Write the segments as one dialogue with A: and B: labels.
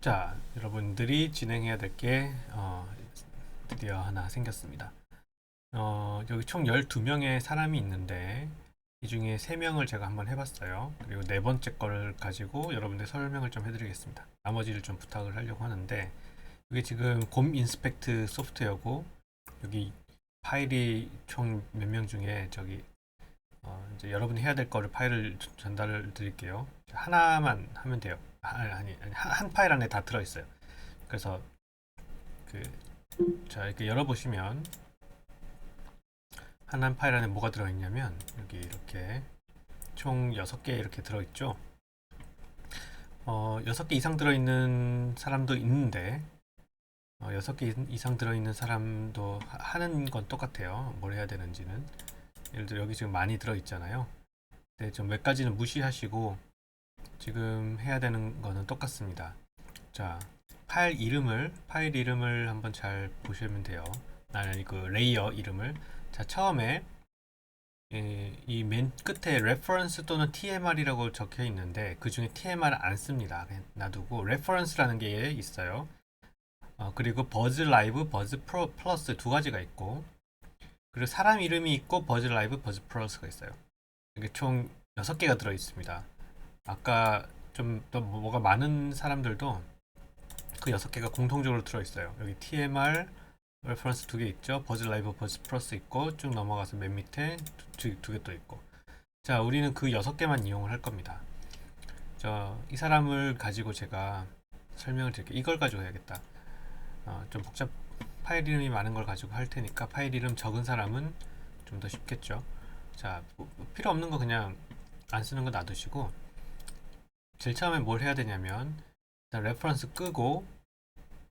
A: 자, 여러분들이 진행해야 될 게 드디어 하나 생겼습니다. 여기 총 12명의 사람이 있는데 이 중에 3명을 제가 한번 해봤어요. 그리고 네 번째 거를 가지고 여러분들 설명을 좀 해드리겠습니다. 나머지를 좀 부탁을 하려고 하는데 이게 지금 곰 인스펙트 소프트웨어고 여기 파일이 총 몇 명 중에 저기 이제 여러분이 해야 될 거를 파일을 전달을 드릴게요. 하나만 하면 돼요. 한 파일 안에 다 들어있어요. 그래서 그, 자, 이렇게 열어보시면 한 파일 안에 뭐가 들어있냐면 여기 이렇게 총 6개 이렇게 들어있죠. 6개 이상 들어있는 사람도 있는데 6개 이상 들어있는 사람도 하는 건 똑같아요. 뭘 해야 되는지는. 예를 들어 여기 지금 많이 들어있잖아요. 근데 좀 몇 가지는 무시하시고 지금 해야 되는 거는 똑같습니다. 자, 파일 이름을 한번 잘 보시면 돼요. 아니, 그 레이어 이름을. 자, 처음에 이 맨 끝에 reference 또는 TMR이라고 적혀 있는데 그 중에 TMR을 안 씁니다. 그냥 놔두고 reference라는 게 있어요. 그리고 버즈 라이브, 버즈 플러스 두 가지가 있고 그리고 사람 이름이 있고 버즈 라이브, 버즈 플러스가 있어요. 이게 총 6개가 들어 있습니다. 아까 좀 더 뭐가 많은 사람들도 그 6개가 공통적으로 들어있어요. 여기 TMR 레퍼런스 2개 있죠. 버즈 라이브, 버즈 플러스 있고 쭉 넘어가서 맨 밑에 두 개 또 있고. 자, 우리는 그 6개만 이용을 할 겁니다. 이 사람을 가지고 제가 설명을 드릴게요. 이걸 가지고 해야겠다. 좀 파일 이름이 많은 걸 가지고 할 테니까 파일 이름 적은 사람은 좀 더 쉽겠죠. 자, 필요 없는 거 그냥 안 쓰는 거 놔두시고 제일 처음에 뭘 해야 되냐면 일단 레퍼런스 끄고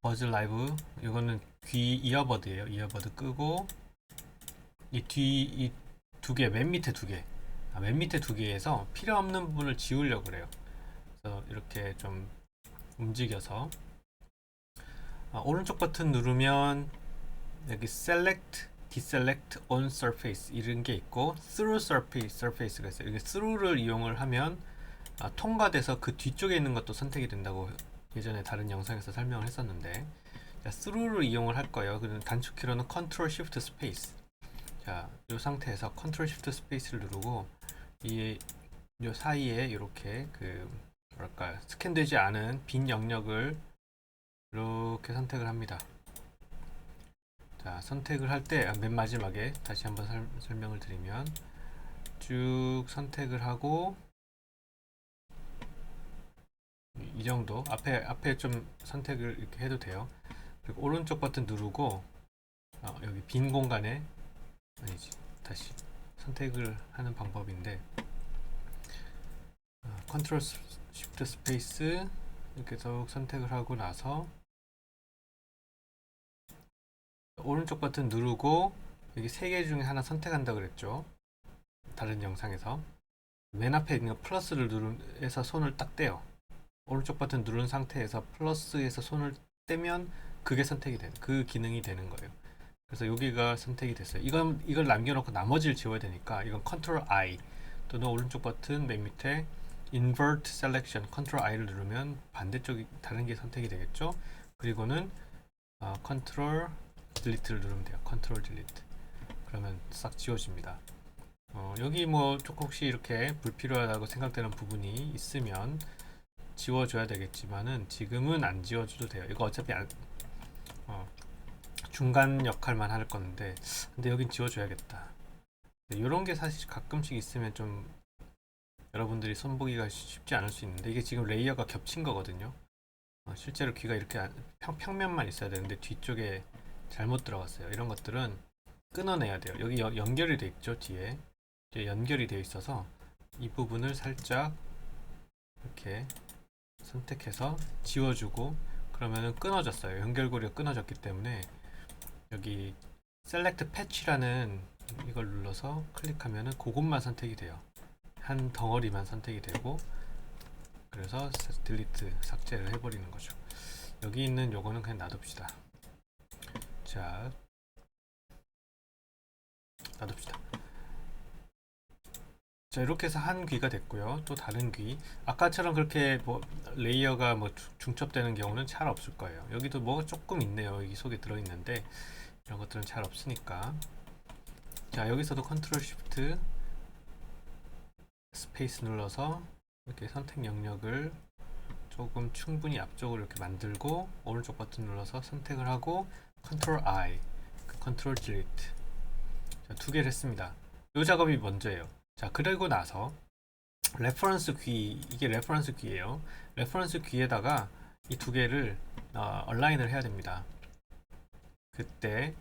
A: 버즈 라이브 이거는 귀 이어버드예요. 이어버드 끄고 이 두 개, 맨 밑에 두 개, 맨 밑에 두 개에서 필요 없는 부분을 지우려고 그래요. 그래서 이렇게 좀 움직여서 오른쪽 버튼 누르면 여기 select, deselect on surface 이런 게 있고 through surface가 있어요. 이게 through를 이용을 하면 통과돼서 그 뒤쪽에 있는 것도 선택이 된다고 예전에 다른 영상에서 설명을 했었는데 자, through를 이용을 할 거예요. 그리고 단축키로는 Ctrl Shift Space. 자, 이 상태에서 Ctrl Shift Space를 누르고 요 사이에 이렇게 그 뭐랄까 스캔되지 않은 빈 영역을 이렇게 선택을 합니다. 자, 선택을 할 때 맨 마지막에 다시 한번 설명을 드리면 쭉 선택을 하고 이 정도 앞에 좀 선택을 이렇게 해도 돼요. 그리고 오른쪽 버튼 누르고 여기 빈 공간에 아니지 다시 선택을 하는 방법인데 컨트롤 쉬프트 스페이스 이렇게 쭉 선택을 하고 나서 오른쪽 버튼 누르고 여기 세 개 중에 하나 선택한다 그랬죠. 다른 영상에서 맨 앞에 있는 플러스를 누르면서 손을 딱 떼요. 오른쪽 버튼 누른 상태에서 플러스에서 손을 떼면 그게 선택이 되는 그 기능이 되는 거예요. 그래서 여기가 선택이 됐어요. 이걸 남겨놓고 나머지를 지워야 되니까 이건 Ctrl I 또는 오른쪽 버튼 맨 밑에 Invert Selection Ctrl I를 누르면 반대쪽이 다른 게 선택이 되겠죠. 그리고는 Ctrl Delete를 누르면 돼요. Ctrl Delete. 그러면 싹 지워집니다. 여기 뭐 조금 혹시 이렇게 불필요하다고 생각되는 부분이 있으면 지워줘야 되겠지만은 지금은 안 지워줘도 돼요. 이거 어차피 중간 역할만 할 건데 근데 여긴 지워줘야겠다. 이런 게 사실 가끔씩 있으면 좀 여러분들이 손보기가 쉽지 않을 수 있는데 이게 지금 레이어가 겹친 거거든요. 실제로 귀가 이렇게 평면만 있어야 되는데 뒤쪽에 잘못 들어갔어요. 이런 것들은 끊어내야 돼요. 여기 연결이 돼 있죠. 뒤에 연결이 되어 있어서 이 부분을 살짝 이렇게 선택해서 지워주고 그러면은 끊어졌어요. 연결고리가 끊어졌기 때문에 여기 Select Patch라는 이걸 눌러서 클릭하면은 그것만 선택이 돼요. 한 덩어리만 선택이 되고 그래서 딜리트 삭제를 해버리는 거죠. 여기 있는 요거는 그냥 놔둡시다. 자, 놔둡시다. 자, 이렇게 해서 한 귀가 됐고요. 또 다른 귀. 아까처럼 그렇게 뭐 레이어가 뭐 중첩되는 경우는 잘 없을 거예요. 여기도 뭐가 조금 있네요. 여기 속에 들어있는데 이런 것들은 잘 없으니까. 자, 여기서도 컨트롤 쉬프트 스페이스 눌러서 이렇게 선택 영역을 조금 충분히 앞쪽으로 이렇게 만들고 오른쪽 버튼 눌러서 선택을 하고 컨트롤 I, 컨트롤 딜리트. 자, 두 개를 했습니다. 이 작업이 먼저예요. 자, 그리고 나서 레퍼런스 귀, 이게 레퍼런스 귀예요. 레퍼런스 귀에다가 이 두 개를 얼라인을 해야 됩니다. 그때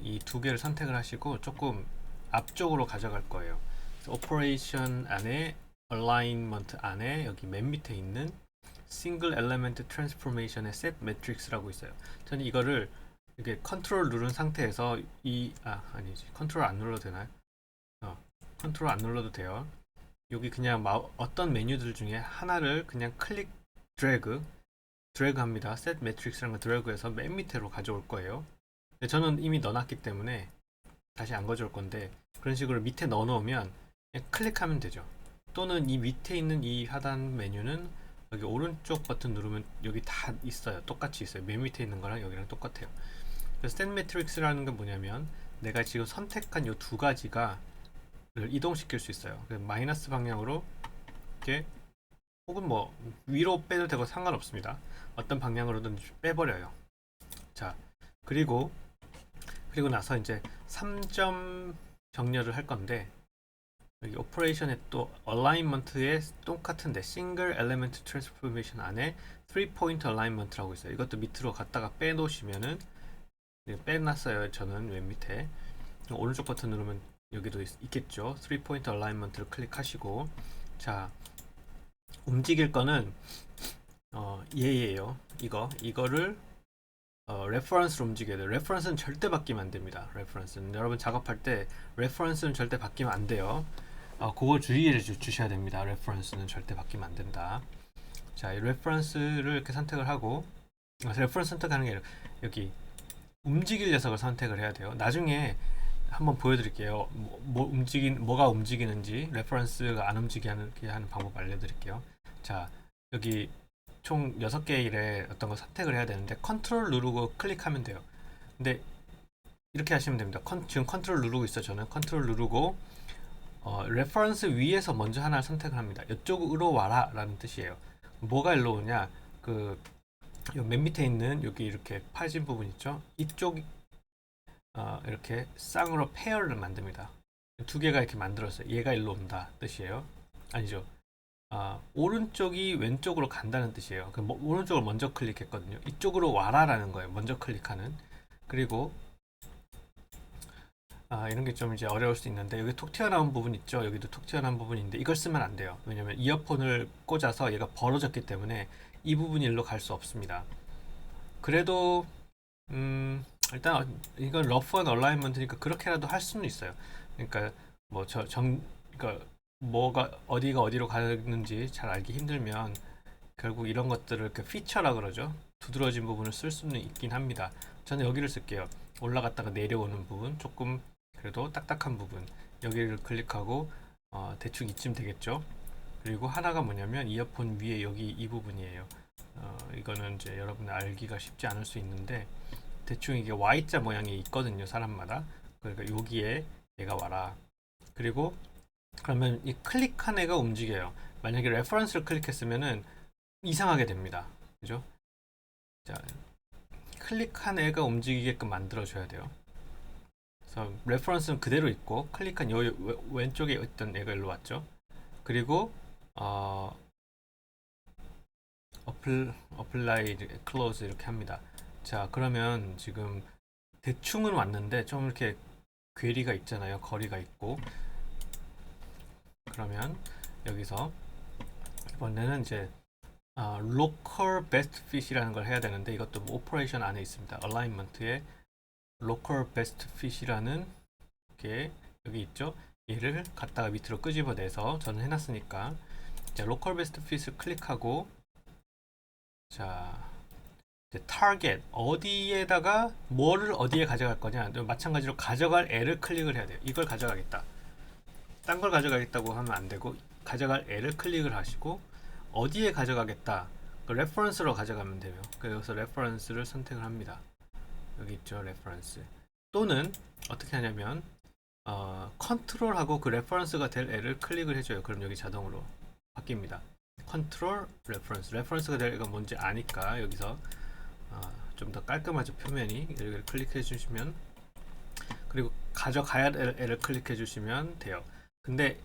A: 이 두 개를 선택을 하시고 조금 앞쪽으로 가져갈 거예요. 오퍼레이션 안에 얼라인먼트 안에 여기 맨 밑에 있는 싱글 엘리먼트 트랜스포메이션의 셋 매트릭스라고 있어요. 저는 이거를 이렇게 컨트롤 누른 상태에서 아니지, 컨트롤 안 눌러도 되나요? 컨트롤 안 눌러도 돼요. 여기 그냥 어떤 메뉴들 중에 하나를 그냥 클릭 드래그 합니다. 셋 매트릭스라는 거 드래그해서 맨 밑으로 가져올 거예요. 근데 저는 이미 넣어놨기 때문에 다시 안 가져올 건데, 그런 식으로 밑에 넣어 놓으면 그냥 클릭하면 되죠. 또는 이 밑에 있는 이 하단 메뉴는 여기 오른쪽 버튼 누르면 여기 다 있어요. 똑같이 있어요. 맨 밑에 있는 거랑 여기랑 똑같아요. 그래서 셋 매트릭스라는 건 뭐냐면 내가 지금 선택한 이 두 가지가 이동시킬 수 있어요. 마이너스 방향으로 이렇게, 혹은 뭐 위로 빼도 되고 상관없습니다. 어떤 방향으로든 빼버려요. 자, 그리고 나서 이제 3점 정렬을 할 건데, 여기 오퍼레이션에 또 얼라인먼트에 똑같은데 싱글 엘리먼트 트랜스포메이션 안에 3포인트 얼라인먼트라고 있어요. 이것도 밑으로 갔다가 빼놓으시면은, 빼놨어요. 저는 맨 밑에. 오른쪽 버튼 누르면 여기도 있겠죠. 3포인트 얼라인먼트를 클릭하시고, 자, 움직일 거는 얘예요. 이거를 레퍼런스로 움직여야 돼요. 레퍼런스는 절대 바뀌면 안 됩니다. 레퍼런스는 여러분 작업할 때 레퍼런스는 절대 바뀌면 안 돼요. 그거 주의를 주셔야 됩니다. 레퍼런스는 절대 바뀌면 안 된다. 자, 이 레퍼런스를 이렇게 선택을 하고, 레퍼런스 선택하는 게 아니라 여기 움직일 녀석을 선택을 해야 돼요. 나중에 한번 보여드릴게요. 뭐가 움직이는지, 레퍼런스가 안 움직이게 하는 방법 알려드릴게요. 자, 여기 총 6개의 일에 어떤 거 선택을 해야 되는데 컨트롤 누르고 클릭하면 돼요. 근데 이렇게 하시면 됩니다. 지금 컨트롤 누르고 있어요. 저는 컨트롤 누르고 레퍼런스 위에서 먼저 하나를 선택을 합니다. 이쪽으로 와라 라는 뜻이에요. 뭐가 일로 오냐, 맨 밑에 있는 여기 이렇게 파진 부분 있죠? 이쪽 이렇게 쌍으로 페어를 만듭니다. 두 개가 이렇게 만들었어요. 얘가 일로 온다 뜻이에요. 아니죠. 오른쪽이 왼쪽으로 간다는 뜻이에요. 오른쪽을 먼저 클릭했거든요. 이쪽으로 와라라는 거예요. 먼저 클릭하는. 그리고 이런 게 좀 이제 어려울 수 있는데, 여기 톡 튀어나온 부분 있죠. 여기도 톡 튀어나온 부분이 있는데 이걸 쓰면 안 돼요. 왜냐면 이어폰을 꽂아서 얘가 벌어졌기 때문에 이 부분이 일로 갈 수 없습니다. 그래도 일단 이건 러프한 얼라인먼트니까 그렇게라도 할 수는 있어요. 그러니까 그러니까 뭐가 어디가 어디로 가는지 잘 알기 힘들면 결국 이런 것들을 피처라 그러죠. 두드러진 부분을 쓸 수는 있긴 합니다. 저는 여기를 쓸게요. 올라갔다가 내려오는 부분, 조금 그래도 딱딱한 부분, 여기를 클릭하고 대충 이쯤 되겠죠. 그리고 하나가 뭐냐면 이어폰 위에 여기 이 부분이에요. 이거는 이제 여러분 알기가 쉽지 않을 수 있는데, 대충 이게 Y자 모양이 있거든요, 사람마다. 그러니까 여기에 얘가 와라. 그리고 그러면 이 클릭한 애가 움직여요. 만약에 레퍼런스를 클릭했으면은 이상하게 됩니다. 그죠? 자, 클릭한 애가 움직이게끔 만들어 줘야 돼요. 그래서 레퍼런스는 그대로 있고, 클릭한 요 왼쪽에 있던 애가 일로 왔죠. 그리고 apply, close 이렇게 합니다. 자, 그러면 지금 대충은 왔는데 좀 이렇게 괴리가 있잖아요. 거리가 있고. 그러면 여기서 이번에는 이제 local best fit이라는 걸 해야 되는데, 이것도 뭐 오퍼레이션 안에 있습니다. alignment에 local best fit이라는 게 여기 있죠. 얘를 갖다가 밑으로 끄집어내서 저는 해놨으니까, 자, local best fit을 클릭하고, 자, 이제 target 어디에다가 뭐를 어디에 가져갈 거냐, 마찬가지로 가져갈 애를 클릭을 해야 돼요. 이걸 가져가겠다. 딴 걸 가져가겠다고 하면 안 되고 가져갈 애를 클릭을 하시고 어디에 가져가겠다 그 레퍼런스로 가져가면 돼요. 그래서 레퍼런스를 선택을 합니다. 여기 있죠, 레퍼런스. 또는 어떻게 하냐면 컨트롤하고 그 레퍼런스가 될 애를 클릭을 해줘요. 그럼 여기 자동으로 바뀝니다. 컨트롤 레퍼런스, 레퍼런스가 될 애가 뭔지 아니까 여기서 좀 더 깔끔하죠, 표면이. 여기를 클릭해 주시면, 그리고 가져가야 될 애를 클릭해 주시면 돼요. 근데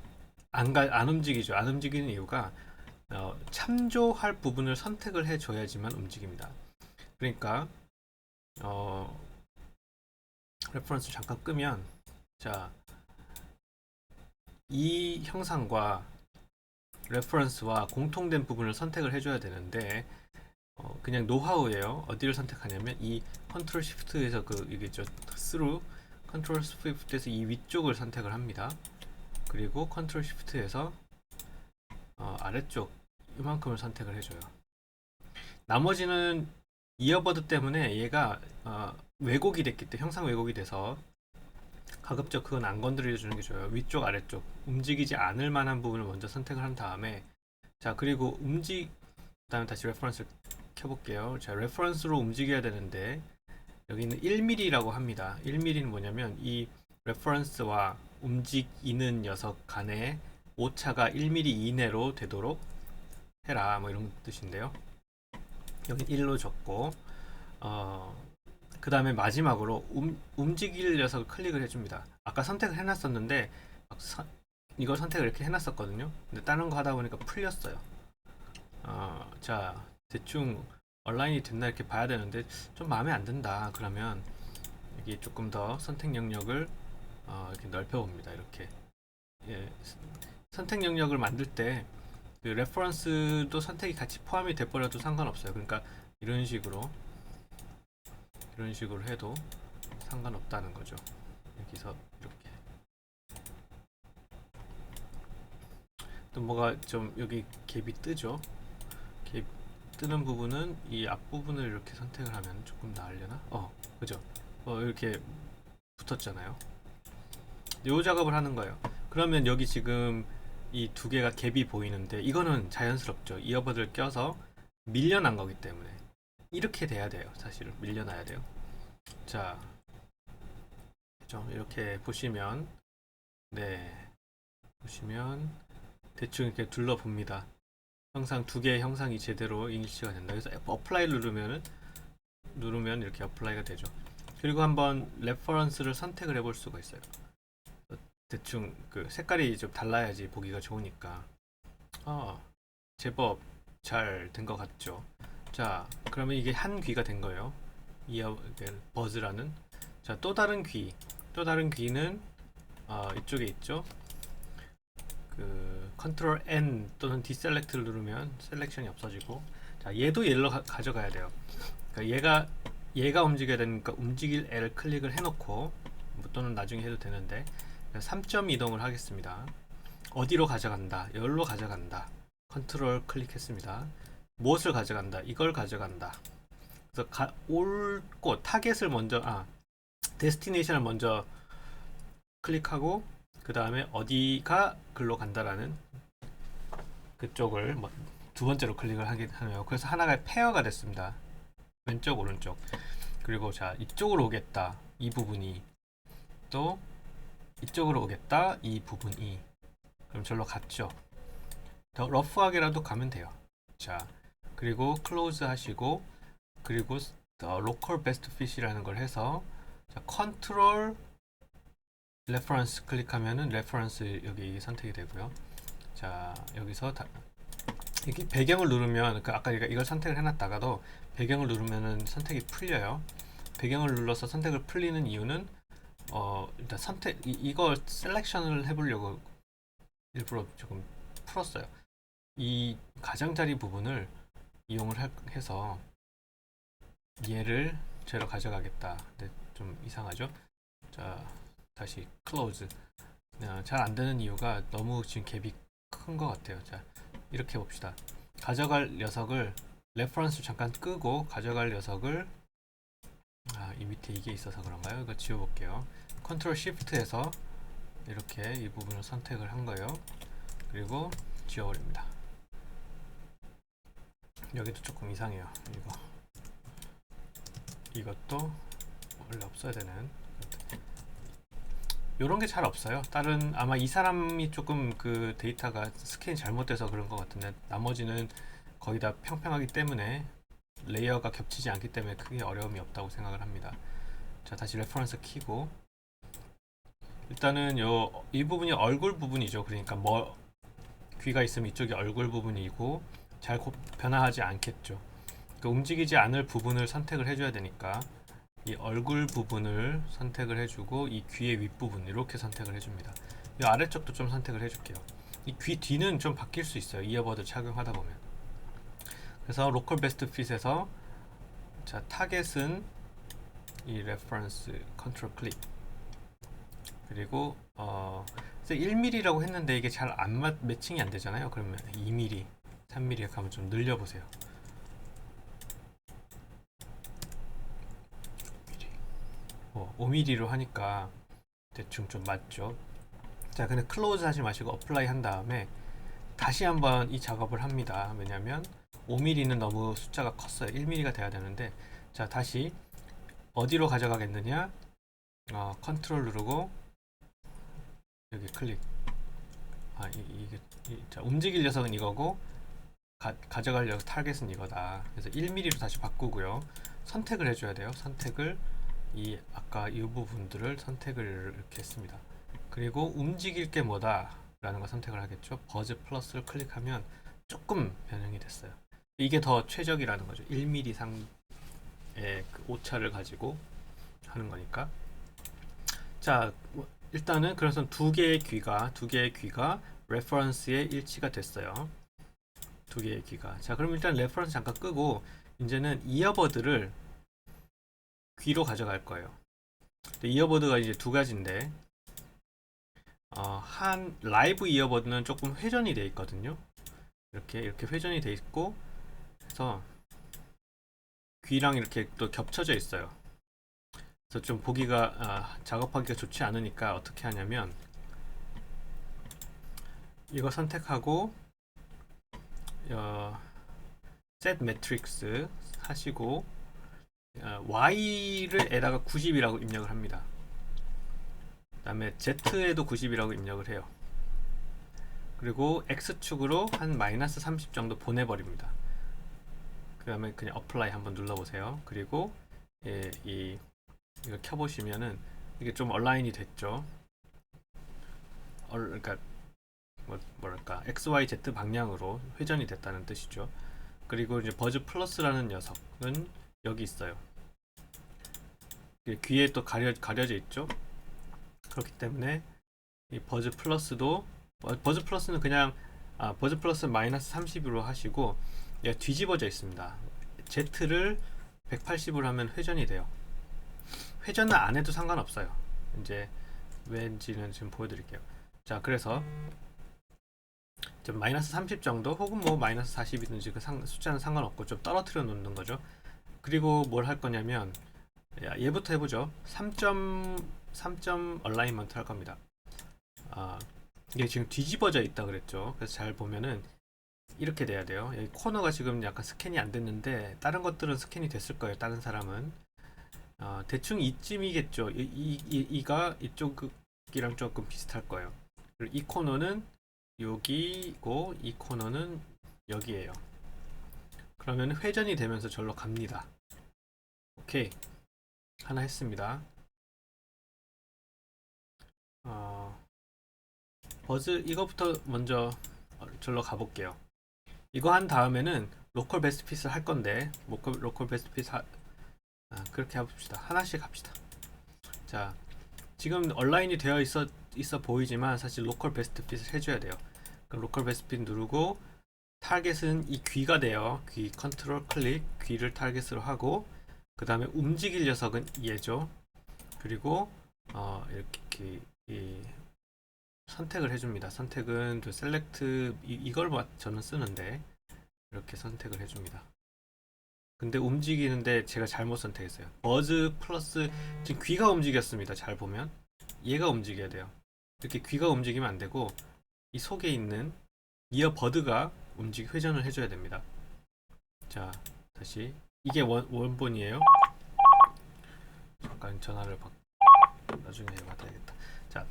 A: 안 움직이죠. 안 움직이는 이유가 참조할 부분을 선택을 해줘야지만 움직입니다. 그러니까 레퍼런스 잠깐 끄면, 자, 이 형상과 레퍼런스와 공통된 부분을 선택을 해줘야 되는데 그냥 노하우예요. 어디를 선택하냐면 이 컨트롤 시프트에서 이게 있죠, through 컨트롤 시프트에서 이 위쪽을 선택을 합니다. 그리고 컨트롤 시프트에서 아래쪽 이만큼을 선택을 해줘요. 나머지는 이어버드 때문에 얘가 왜곡이 됐기 때문에, 형상 왜곡이 돼서 가급적 그건 안 건드려 주는 게 좋아요. 위쪽 아래쪽 움직이지 않을 만한 부분을 먼저 선택을 한 다음에, 자, 그리고 그다음에 다시 레퍼런스를 켜볼게요. 자, 레퍼런스로 움직여야 되는데 여기는 1mm라고 합니다. 1mm는 뭐냐면 이 레퍼런스와 움직이는 녀석 간의 오차가 1mm 이내로 되도록 해라, 뭐 이런 뜻인데요. 여기 1로 적고 그 다음에 마지막으로 움직일 녀석을 클릭을 해줍니다. 아까 선택을 해놨었는데 이걸 선택을 이렇게 해놨었거든요. 근데 다른 거 하다 보니까 풀렸어요. 자, 대충 얼라인이 됐나 이렇게 봐야 되는데 좀 마음에 안 든다. 그러면 여기 조금 더 선택 영역을 이렇게 넓혀 봅니다. 이렇게, 예, 선택 영역을 만들 때 그 레퍼런스도 선택이 같이 포함이 돼버려도 상관없어요. 그러니까 이런 식으로 해도 상관없다는 거죠. 여기서 이렇게. 또 뭐가 좀 여기 갭이 뜨죠. 갭 뜨는 부분은 이 앞부분을 이렇게 선택을 하면 조금 나으려나? 그죠? 이렇게 붙었잖아요. 요 작업을 하는 거예요. 그러면 여기 지금 이 두 개가 갭이 보이는데 이거는 자연스럽죠. 이어버드를 껴서 밀려난 거기 때문에 이렇게 돼야 돼요. 사실은 밀려나야 돼요. 자, 좀 이렇게 보시면, 네, 보시면 대충 이렇게 둘러봅니다. 항상 두 개의 형상이 제대로 일치가 된다. 그래서 어플라이를 누르면 이렇게 어플라이가 되죠. 그리고 한번 레퍼런스를 선택을 해볼 수가 있어요. 대충 그 색깔이 좀 달라야지 보기가 좋으니까. 제법 잘 된 것 같죠. 자, 그러면 이게 한 귀가 된 거예요. 버즈라는. 자, 또 다른 귀는 이쪽에 있죠. 그 컨트롤 N 또는 디셀렉트를 누르면 셀렉션이 없어지고, 자, 얘도 얘로 가져가야 돼요. 그러니까 얘가 움직여야 되니까 움직일 애를 클릭을 해놓고, 또는 나중에 해도 되는데 3점 이동을 하겠습니다. 어디로 가져간다? 여기로 가져간다. 컨트롤 클릭했습니다. 무엇을 가져간다? 이걸 가져간다. 그래서 올 곳 타겟을 먼저 데스티네이션을 먼저 클릭하고 그 다음에 어디가 글로 간다라는 그쪽을 두 번째로 클릭을 하네요. 그래서 하나가 페어가 됐습니다. 왼쪽 오른쪽. 그리고 자, 이쪽으로 오겠다. 이 부분이 또 이쪽으로 오겠다. 이 부분이. 그럼 절로 갔죠. 더 러프하게라도 가면 돼요. 자, 그리고 클로즈 하시고, 그리고 로컬 베스트 핏이라는 걸 해서, 자, 컨트롤 레퍼런스 클릭하면은 레퍼런스 여기 선택이 되고요. 자, 여기서 이렇게 배경을 누르면, 아까 이걸 선택을 해놨다가도 배경을 누르면은 선택이 풀려요. 배경을 눌러서 선택을 풀리는 이유는 일단 이걸 셀렉션을 해보려고 일부러 조금 풀었어요. 이 가장자리 부분을 이용을 해서 얘를 제로 가져가겠다. 근데 좀 이상하죠? 자, 다시 클로즈. 잘 안되는 이유가 너무 지금 갭이 큰 것 같아요. 자, 이렇게 봅시다. 가져갈 녀석을 레퍼런스 잠깐 끄고 가져갈 녀석을 이 밑에 이게 있어서 그런가요? 이거 지워볼게요. 컨트롤 시프트에서 이렇게 이 부분을 선택을 한 거예요. 그리고 지워버립니다. 여기도 조금 이상해요. 이것도 원래 없어야 되는, 요런 게 잘 없어요. 다른, 아마 이 사람이 조금 그 데이터가 스캔이 잘못돼서 그런 것 같은데, 나머지는 거의 다 평평하기 때문에, 레이어가 겹치지 않기 때문에 크게 어려움이 없다고 생각을 합니다. 자, 다시 레퍼런스 키고, 일단은 이 부분이 얼굴 부분이죠. 그러니까 뭐 귀가 있으면 이쪽이 얼굴 부분이고, 잘 변화하지 않겠죠. 그러니까 움직이지 않을 부분을 선택을 해줘야 되니까, 이 얼굴 부분을 선택을 해주고, 이 귀의 윗부분 이렇게 선택을 해줍니다. 이 아래쪽도 좀 선택을 해줄게요. 이 귀 뒤는 좀 바뀔 수 있어요, 이어버드 착용하다 보면. 그래서 로컬 베스트 핏에서, 자, 타겟은 이 레퍼런스 컨트롤 클릭, 그리고 1mm라고 했는데 이게 잘 안 매칭이 안 되잖아요. 그러면 2mm, 3mm 이렇게 한번 좀 늘려보세요. 5mm로 하니까 대충 좀 맞죠. 자, 근데 클로즈 하지 마시고 어플라이 한 다음에 다시 한번 이 작업을 합니다. 왜냐면 5mm는 너무 숫자가 컸어요. 1mm가 돼야 되는데, 자, 다시 어디로 가져가겠느냐, 컨트롤 누르고 여기 클릭. 자, 움직일 녀석은 이거고, 가져갈 녀석 타겟은 이거다. 그래서 1mm로 다시 바꾸고요. 선택을 해줘야 돼요. 선택을, 아까 이 부분들을 선택을 이렇게 했습니다. 그리고 움직일 게 뭐다 라는 거 선택을 하겠죠. 버즈 플러스를 클릭하면 조금 변형이 됐어요. 이게 더 최적이라는 거죠. 1mm 상의 그 오차를 가지고 하는 거니까. 자, 일단은 그래서 두 개의 귀가 레퍼런스에 일치가 됐어요. 두 개의 귀가. 자, 그럼 일단 레퍼런스 잠깐 끄고, 이제는 이어버드를 귀로 가져갈 거예요. 이어버드가 이제 두 가지인데, 한 라이브 이어버드는 조금 회전이 돼 있거든요. 이렇게 회전이 돼 있고, 그래서 귀랑 이렇게 또 겹쳐져 있어요. 그래서 좀 보기가, 작업하기가 좋지 않으니까 어떻게 하냐면, 이거 선택하고 set matrix 하시고, y를 에다가 90이라고 입력을 합니다. 그 다음에 z에도 90이라고 입력을 해요. 그리고 x축으로 한 마이너스 30 정도 보내버립니다. 그 다음에 그냥 apply 한번 눌러보세요. 그리고 이거 켜보시면은 이게 좀 얼라인이 됐죠. 그러니까 뭐랄까 XYZ 방향으로 회전이 됐다는 뜻이죠. 그리고 이제 버즈 플러스라는 녀석은 여기 있어요. 귀에 또 가려져 있죠. 그렇기 때문에 이 버즈 플러스는 그냥 버즈 플러스 마이너스 30으로 하시고, 얘가 뒤집어져 있습니다. Z를 180으로 하면 회전이 돼요. 회전은 안 해도 상관없어요. 이제 왠지는 지금 보여드릴게요. 자, 그래서 좀 마이너스 30 정도 혹은 뭐 마이너스 40이든지 그 숫자는 상관없고 좀 떨어뜨려 놓는 거죠. 그리고 뭘 할 거냐면, 얘부터 해보죠. 3점 얼라이먼트 할 겁니다. 이게 지금 뒤집어져 있다 그랬죠. 그래서 잘 보면은 이렇게 돼야 돼요. 여기 코너가 지금 약간 스캔이 안 됐는데, 다른 것들은 스캔이 됐을 거예요. 다른 사람은 대충 이쯤이겠죠. 이가 이쪽이랑 조금 비슷할 거예요. 그리고 이 코너는 여기고 이 코너는 여기에요. 그러면 회전이 되면서 절로 갑니다. 오케이, 하나 했습니다. 버즈 이거부터 먼저 절로 가볼게요. 이거 한 다음에는 로컬 베스트 핏을 할 건데, 로컬 베스트 핏 그렇게 해봅시다. 하나씩 합시다. 자, 지금 얼라인이 되어 있어 보이지만 사실 로컬 베스트 핏을 해줘야 돼요. 그럼 로컬 베스트 핏 누르고, 타겟은 이 귀가 돼요. 귀 컨트롤 클릭, 귀를 타겟으로 하고, 그 다음에 움직일 녀석은 얘죠. 그리고 이렇게 선택을 해줍니다. 선택은 또 셀렉트 이걸 저는 쓰는데 이렇게 선택을 해줍니다. 근데 움직이는데 제가 잘못 선택했어요. 버즈 플러스, 지금 귀가 움직였습니다. 잘 보면 얘가 움직여야 돼요. 이렇게 귀가 움직이면 안 되고 이 속에 있는 이어버드가 회전을 해줘야 됩니다. 자, 다시 이게 원본이에요. 잠깐 전화를 나중에 받아야겠다. 자,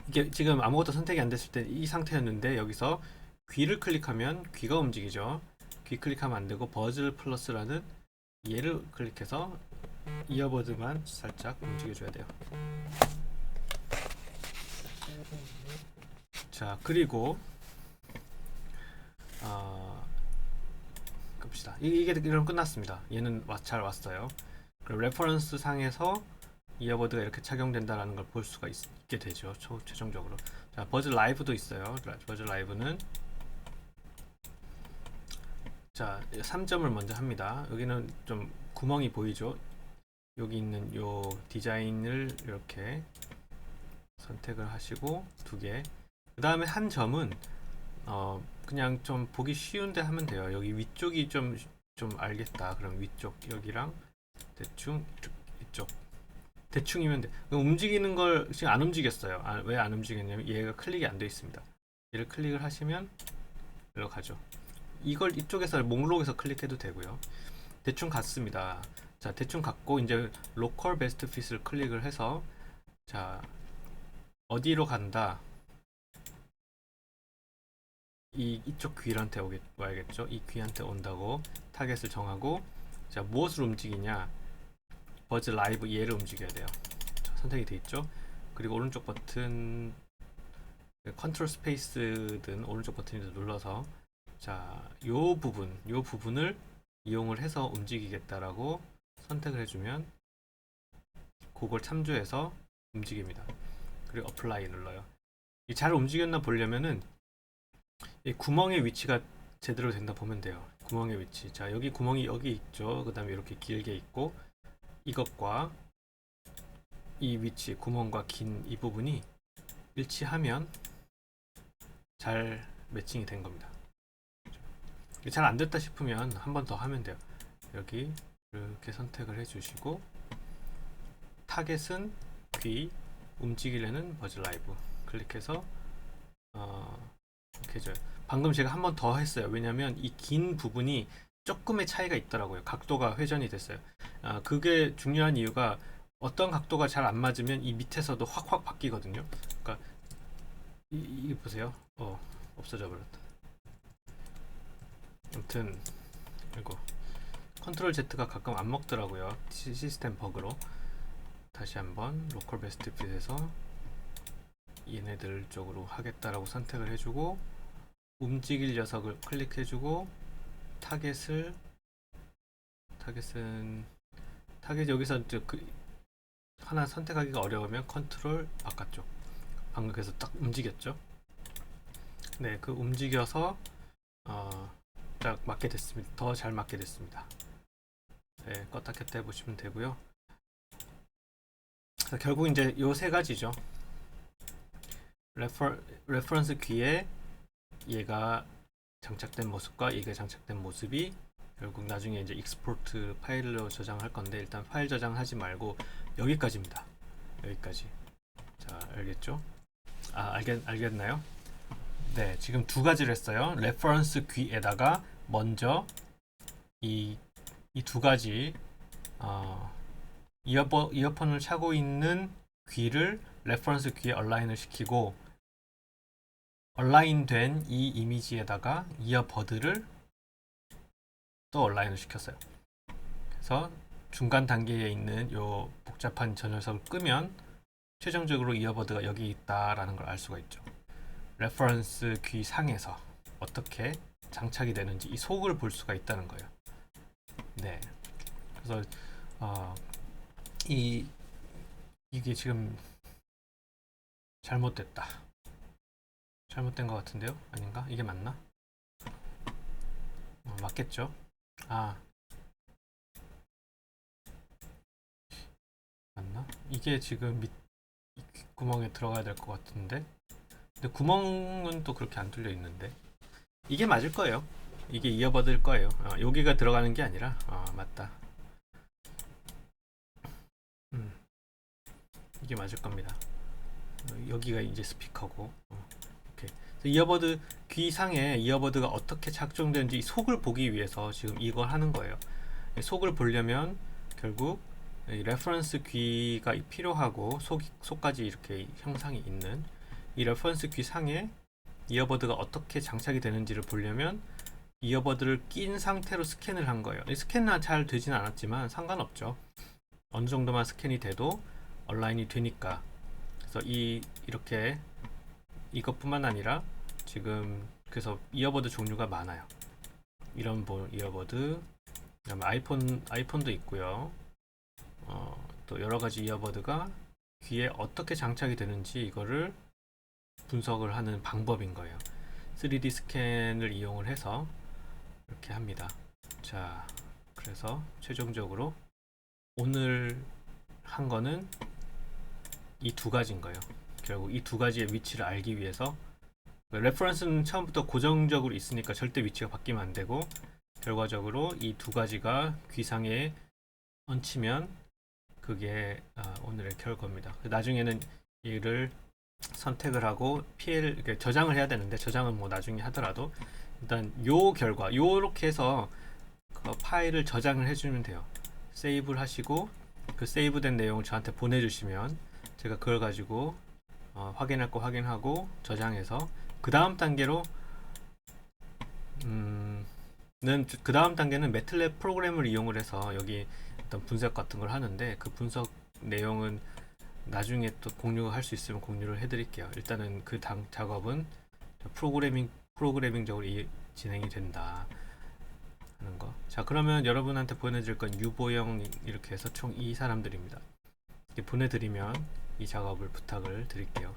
A: 이게 지금 아무것도 선택이 안 됐을 때 이 상태였는데 여기서 귀를 클릭하면 귀가 움직이죠. 귀 클릭하면 안 되고 버즈 플러스라는 얘를 클릭해서 이어버드만 살짝 움직여줘야 돼요. 자, 그리고 봅시다. 이게 이럼 끝났습니다. 얘는 잘 왔어요. 그리고 레퍼런스 상에서 이어버드가 이렇게 착용된다라는 걸 볼 수가 있게 되죠. 최종적으로. 자, 버즈 라이브도 있어요. 버즈 라이브는 자, 3점을 먼저 합니다. 여기는 좀 구멍이 보이죠? 여기 있는 요 디자인을 이렇게 선택을 하시고 두 개. 그 다음에 한 점은 그냥 좀 보기 쉬운데 하면 돼요. 여기 위쪽이 좀 알겠다. 그럼 위쪽 여기랑 대충 이쪽 대충이면 돼. 움직이는 걸 지금 안 움직였어요. 왜 안 움직였냐면 얘가 클릭이 안 돼 있습니다. 얘를 클릭을 하시면 일로 가죠. 이걸 이쪽에서 목록에서 클릭해도 되고요. 대충 같습니다. 자, 대충 같고 이제 로컬 베스트 핏을 클릭을 해서 자, 어디로 간다. 이쪽 귀한테 와야겠죠. 이 귀한테 온다고 타겟을 정하고 자, 무엇을 움직이냐. 버즈 라이브 얘를 움직여야 돼요. 자, 선택이 돼 있죠. 그리고 오른쪽 버튼 컨트롤 스페이스든 오른쪽 버튼을 눌러서 자, 요 부분을 이용을 해서 움직이겠다라고 선택을 해주면 그걸 참조해서 움직입니다. 그리고 어플라이 눌러요. 잘 움직였나 보려면은 이 구멍의 위치가 제대로 된다 보면 돼요. 구멍의 위치. 자, 여기 구멍이 여기 있죠. 그 다음에 이렇게 길게 있고 이것과 이 위치, 구멍과 긴 이 부분이 일치하면 잘 매칭이 된 겁니다. 잘 안 됐다 싶으면 한 번 더 하면 돼요. 여기 이렇게 선택을 해주시고 타겟은 귀, 움직이려는 버즈 라이브 클릭해서 이렇게 해줘요. 방금 제가 한 번 더 했어요. 왜냐면 이 긴 부분이 조금의 차이가 있더라고요. 각도가 회전이 됐어요. 그게 중요한 이유가 어떤 각도가 잘 안 맞으면 이 밑에서도 확 바뀌거든요. 그러니까 이게 보세요. 없어져 버렸다. 아무튼 이거 컨트롤 Z가 가끔 안 먹더라고요. 시스템 버그로. 다시 한번 로컬 베스트 핏에서 얘네들 쪽으로 하겠다라고 선택을 해주고 움직일 녀석을 클릭해주고 타겟은 여기서 하나 선택하기가 어려우면 컨트롤 바깥쪽. 방금 그래서 딱 움직였죠. 네, 그 움직여서 딱 맞게 됐습니다. 더 잘 맞게 됐습니다. 네, 껐다 켰다 해보시면 되고요. 결국 이제 요 세 가지죠. 레퍼런스 귀에 얘가 장착된 모습과 얘가 장착된 모습이 결국 나중에 이제 익스포트 파일로 저장할 건데 일단 파일 저장하지 말고 여기까지입니다. 여기까지. 자, 알겠죠? 알겠나요? 네, 지금 두 가지를 했어요. 레퍼런스 귀에다가 먼저 이 두 가지 이어폰을 차고 있는 귀를 레퍼런스 귀에 얼라인을 시키고 얼라인된 이 이미지에다가 이어버드를 또 얼라인을 시켰어요. 그래서 중간 단계에 있는 요 복잡한 저 녀석을 끄면 최종적으로 이어버드가 여기 있다라는 걸 알 수가 있죠. 레퍼런스 귀 상에서 어떻게 장착이 되는지 이 속을 볼 수가 있다는 거예요. 네. 그래서 이게 지금 잘못됐다. 잘못된 것 같은데요? 아닌가? 이게 맞나? 맞겠죠? 맞나? 이게 지금 구멍에 들어가야 될 것 같은데 근데 구멍은 또 그렇게 안 뚫려 있는데 이게 맞을 거예요. 이게 이어버드일 거예요. 여기가 들어가는 게 아니라 맞다. 이게 맞을 겁니다. 여기가 이제 스피커고 이렇게. 이어버드 귀상에 이어버드가 어떻게 작동되는지 속을 보기 위해서 지금 이걸 하는 거예요. 속을 보려면 결국 레퍼런스 귀가 필요하고 속까지 이렇게 형상이 있는 이 레퍼런스 귀 상에 이어버드가 어떻게 장착이 되는지를 보려면 이어버드를 낀 상태로 스캔을 한 거예요. 스캔은 잘 되지는 않았지만 상관없죠. 어느 정도만 스캔이 돼도 온라인이 되니까. 그래서 이렇게 이것뿐만 아니라 지금 그래서 이어버드 종류가 많아요. 이런 이어버드, 그다음에 아이폰도 있고요. 또 여러 가지 이어버드가 귀에 어떻게 장착이 되는지 이거를 분석을 하는 방법인 거예요. 3D 스캔을 이용을 해서 이렇게 합니다. 자, 그래서 최종적으로 오늘 한 거는 이 두 가지인 거예요. 결국 이 두 가지의 위치를 알기 위해서 레퍼런스는 처음부터 고정적으로 있으니까 절대 위치가 바뀌면 안 되고 결과적으로 이 두 가지가 귀상에 얹히면 그게 오늘의 결과입니다. 나중에는 이를 선택을 하고 저장을 해야 되는데 저장은 뭐 나중에 하더라도 일단 요 결과 요렇게 해서 그 파일을 저장을 해주면 돼요. 세이브를 하시고 그 세이브된 내용을 저한테 보내주시면 제가 그걸 가지고 확인할 거 확인하고 저장해서 그 다음 단계로 그 다음 단계는 매틀랩 프로그램을 이용을 해서 여기 어떤 분석 같은 걸 하는데 그 분석 내용은 나중에 또 공유할 수 있으면 공유를 해드릴게요. 일단은 그 작업은 프로그래밍적으로 진행이 된다 하는 거. 자, 그러면 여러분한테 보내드릴 건 유보영 이렇게 해서 총 이 사람들입니다. 이렇게 보내드리면 이 작업을 부탁을 드릴게요.